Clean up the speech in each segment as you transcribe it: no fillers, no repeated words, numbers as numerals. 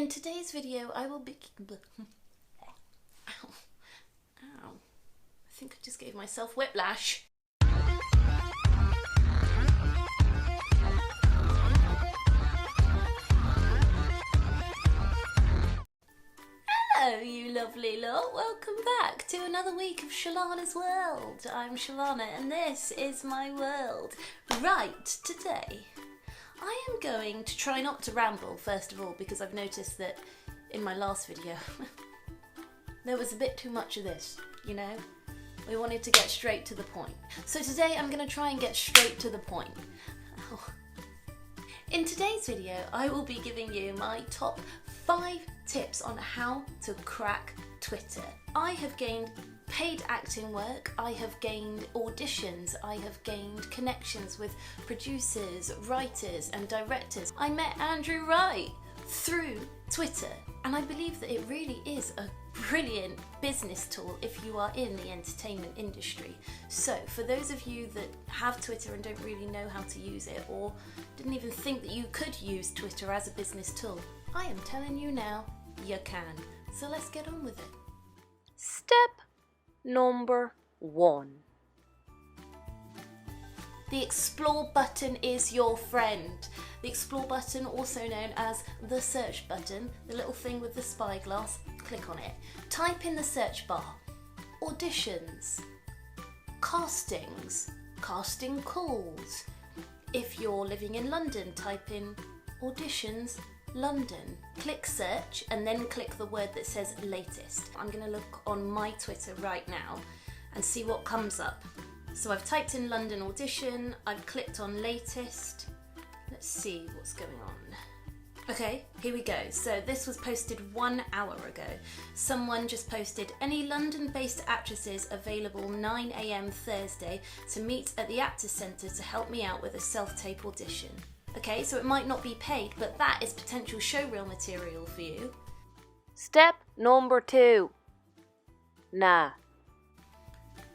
In today's video, I will be... Ow. Ow. I think I just gave myself whiplash. Hello, you lovely lot. Welcome back to another week of Shalana's World. I'm Shalana and this is my world. Right, today I am going to try not to ramble, first of all, because I've noticed that in my last video there was a bit too much of this, you know? We wanted to get straight to the point. So today I'm going to try and get straight to the point. Ow. In today's video, I will be giving you my top 5 tips on how to crack Twitter. I have gained paid acting work, I have gained auditions, I have gained connections with producers, writers and directors. I met Andrew Wright through Twitter, and I believe that it really is a brilliant business tool if you are in the entertainment industry. So for those of you that have Twitter and don't really know how to use it, or didn't even think that you could use Twitter as a business tool, I am telling you now, you can. So let's get on with it. Step number 1. The Explore button is your friend. The Explore button, also known as the search button, the little thing with the spyglass, click on it. Type in the search bar, auditions, castings, casting calls. If you're living in London, type in auditions, London. Click search and then click the word that says latest. I'm going to look on my Twitter right now and see what comes up. So I've typed in London audition, I've clicked on latest. Let's see what's going on. Okay, here we go. So this was posted 1 hour ago. Someone just posted, any London-based actresses available 9 AM Thursday to meet at the Actors Centre to help me out with a self-tape audition. Okay, so it might not be paid, but that is potential showreel material for you. Step number 2. Nah.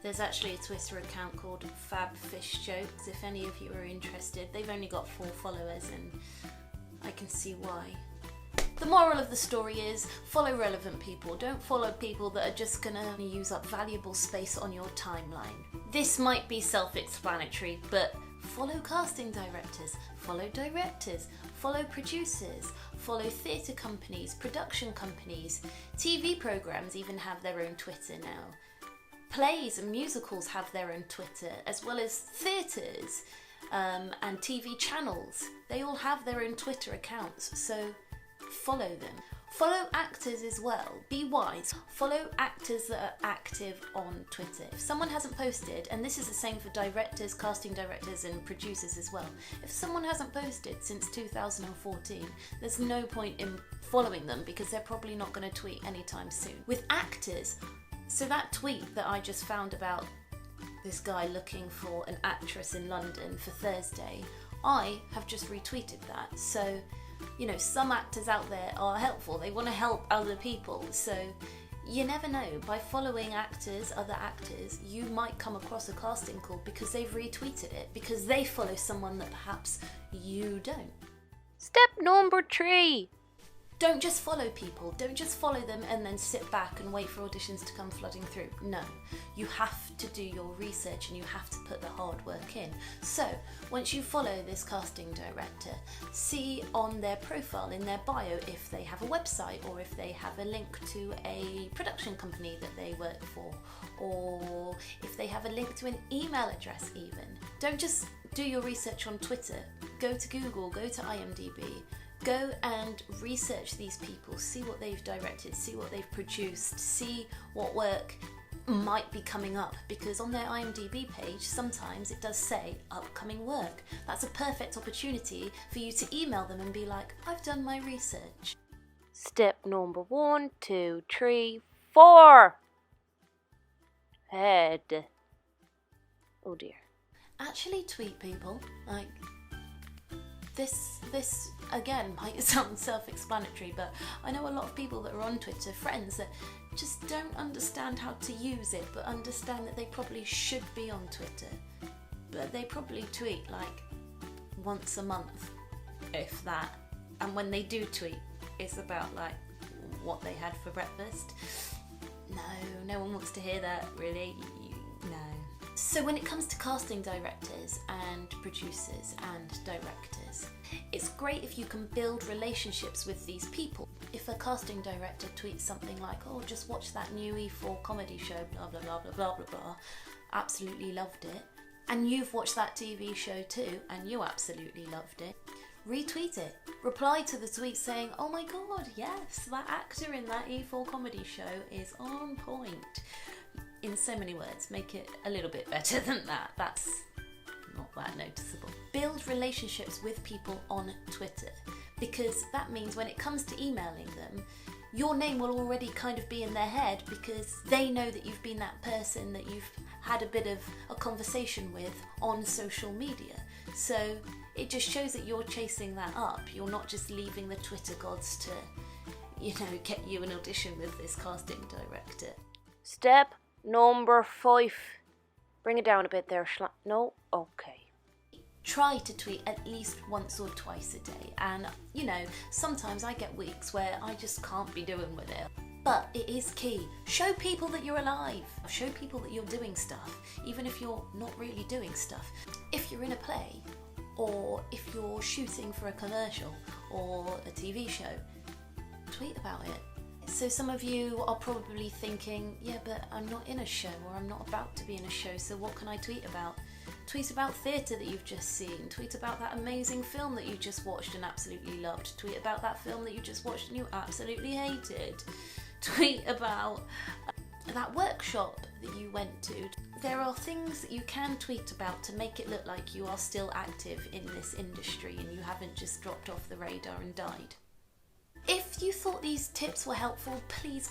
There's actually a Twitter account called Fab Fish Jokes, if any of you are interested. They've only got 4 followers and I can see why. The moral of the story is follow relevant people. Don't follow people that are just gonna use up valuable space on your timeline. This might be self-explanatory, but follow casting directors, follow producers, follow theatre companies, production companies. TV programmes even have their own Twitter now. Plays and musicals have their own Twitter, as well as theatres and TV channels. They all have their own Twitter accounts, so follow them. Follow actors as well. Be wise. Follow actors that are active on Twitter. If someone hasn't posted, and this is the same for directors, casting directors and producers as well, if someone hasn't posted since 2014, there's no point in following them because they're probably not going to tweet anytime soon. With actors, so that tweet that I just found about this guy looking for an actress in London for Thursday, I have just retweeted that. So, you know, some actors out there are helpful. They want to help other people. So you never know. By following actors, other actors, you might come across a casting call because they've retweeted it, because they follow someone that perhaps you don't. Step number 3. Don't just follow people. Don't just follow them and then sit back and wait for auditions to come flooding through. No, you have to do your research and you have to put the hard work in. So once you follow this casting director, see on their profile, in their bio, if they have a website or if they have a link to a production company that they work for, or if they have a link to an email address even. Don't just do your research on Twitter. Go to Google, go to IMDb. Go and research these people, see what they've directed, see what they've produced, see what work might be coming up, because on their IMDb page sometimes it does say upcoming work. That's a perfect opportunity for you to email them and be like, I've done my research. Step number 1, 2, 3, 4. Head. Oh dear. Actually tweet people, like, This again might sound self-explanatory, but I know a lot of people that are on Twitter, friends that just don't understand how to use it, but understand that they probably should be on Twitter. But they probably tweet like once a month, if that. And when they do tweet, it's about like what they had for breakfast. No one wants to hear that, really. No. So when it comes to casting directors and producers and directors, it's great if you can build relationships with these people. If a casting director tweets something like, oh, just watch that new E4 comedy show, blah, blah, blah, blah, blah, blah, blah, absolutely loved it, and you've watched that TV show too, and you absolutely loved it, retweet it. Reply to the tweet saying, oh my god, yes, that actor in that E4 comedy show is on point. In so many words, make it a little bit better than that. That's not that noticeable. Build relationships with people on Twitter, because that means when it comes to emailing them, your name will already kind of be in their head, because they know that you've been that person that you've had a bit of a conversation with on social media. So it just shows that you're chasing that up. You're not just leaving the Twitter gods to, get you an audition with this casting director. Step number 5. Bring it down a bit there, no? Okay. Try to tweet at least once or twice a day, and sometimes I get weeks where I just can't be doing with it. But it is key. Show people that you're alive. Show people that you're doing stuff, even if you're not really doing stuff. If you're in a play, or if you're shooting for a commercial or a TV show, tweet about it. So some of you are probably thinking, yeah, but I'm not in a show, or I'm not about to be in a show, so what can I tweet about? Tweet about theatre that you've just seen. Tweet about that amazing film that you just watched and absolutely loved. Tweet about that film that you just watched and you absolutely hated. Tweet about that workshop that you went to. There are things that you can tweet about to make it look like you are still active in this industry and you haven't just dropped off the radar and died. If you thought these tips were helpful, please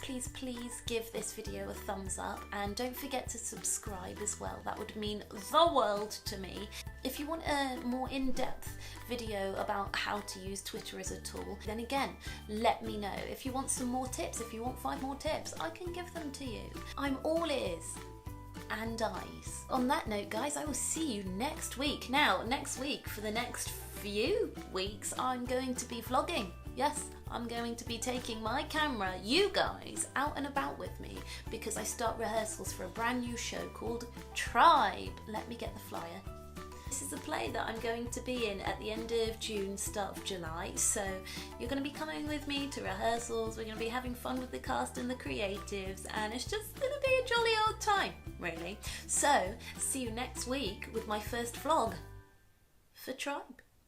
give this video a thumbs up, and don't forget to subscribe as well. That would mean the world to me. If you want a more in-depth video about how to use Twitter as a tool, then again, let me know. If you want some more tips, if you want 5 more tips, I can give them to you. I'm all ears and eyes. On that note, guys, I will see you next week. Now, next week, for the next few weeks, I'm going to be vlogging. Yes, I'm going to be taking my camera, you guys, out and about with me, because I start rehearsals for a brand new show called Tribe. Let me get the flyer. This is a play that I'm going to be in at the end of June, start of July, so you're going to be coming with me to rehearsals. We're going to be having fun with the cast and the creatives, and it's just going to be a jolly old time, really. So, see you next week with my first vlog for Tribe.